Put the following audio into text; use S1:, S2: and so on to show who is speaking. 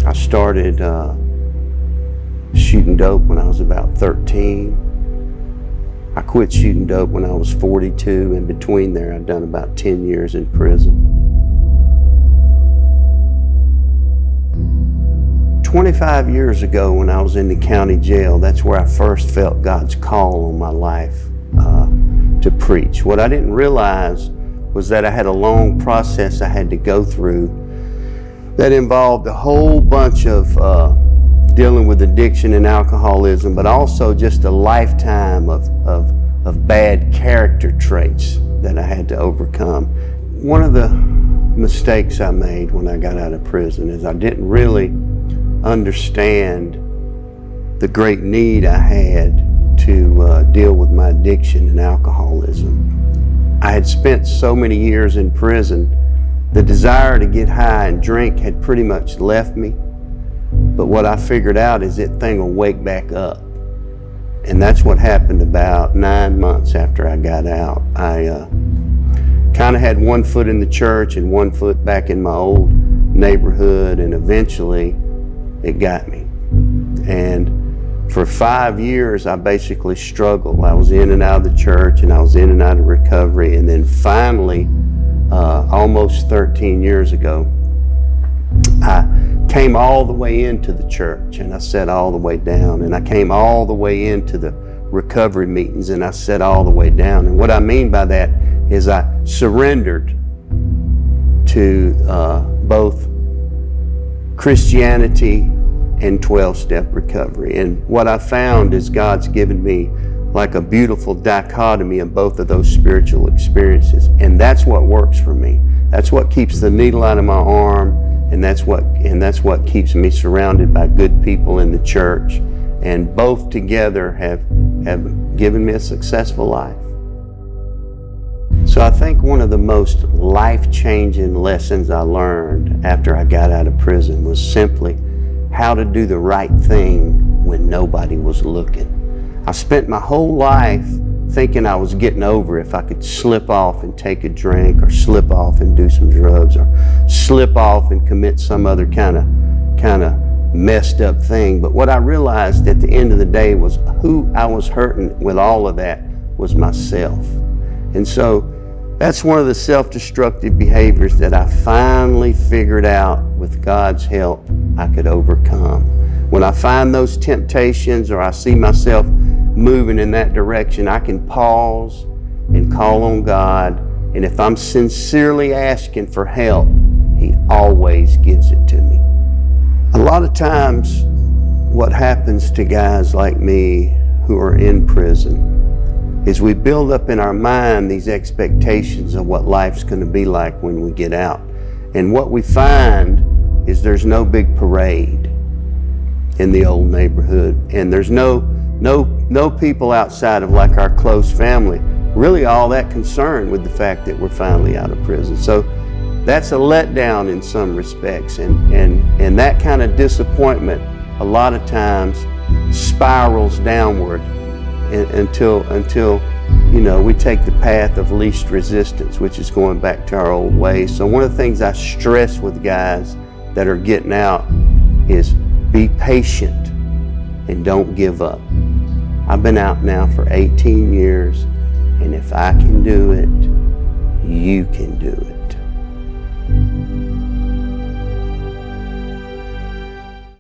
S1: I started shooting dope when I was about 13. I quit shooting dope when I was 42. In between there, I'd done about 10 years in prison. 25 years ago when I was in the county jail, that's where I first felt God's call on my life to preach. What I didn't realize was that I had a long process I had to go through that involved a whole bunch of dealing with addiction and alcoholism, but also just a lifetime of bad character traits that I had to overcome. One of the mistakes I made when I got out of prison is I didn't really understand the great need I had to deal with my addiction and alcoholism. I had spent so many years in prison, the desire to get high and drink had pretty much left me. But what I figured out is that thing will wake back up. And that's what happened about 9 months after I got out. I kind of had one foot in the church and one foot back in my old neighborhood, and eventually it got me. And for 5 years, I basically struggled. I was in and out of the church, and I was in and out of recovery. And then finally, almost 13 years ago, I came all the way into the church, and I sat all the way down. And I came all the way into the recovery meetings, and I sat all the way down. And what I mean by that is I surrendered to both Christianity and 12-step recovery. And what I found is God's given me like a beautiful dichotomy of both of those spiritual experiences. And that's what works for me. That's what keeps the needle out of my arm, and that's what keeps me surrounded by good people in the church. And both together have given me a successful life. So I think one of the most life-changing lessons I learned after I got out of prison was simply how to do the right thing when nobody was looking. I spent my whole life thinking I was getting over if I could slip off and take a drink, or slip off and do some drugs, or slip off and commit some other kind of messed up thing. But what I realized at the end of the day was who I was hurting with all of that was myself. And so that's one of the self-destructive behaviors that I finally figured out with God's help I could overcome. When I find those temptations, or I see myself moving in that direction, I can pause and call on God. And if I'm sincerely asking for help, He always gives it to me. A lot of times what happens to guys like me who are in prison is we build up in our mind these expectations of what life's going to be like when we get out. And what we find is there's no big parade in the old neighborhood, and there's no people outside of like our close family really all that concerned with the fact that we're finally out of prison. So that's a letdown in some respects, and that kind of disappointment a lot of times spirals downward until we take the path of least resistance, which is going back to our old ways. So one of the things I stress with guys that are getting out is be patient and don't give up. I've been out now for 18 years, and if I can do it, you can do it.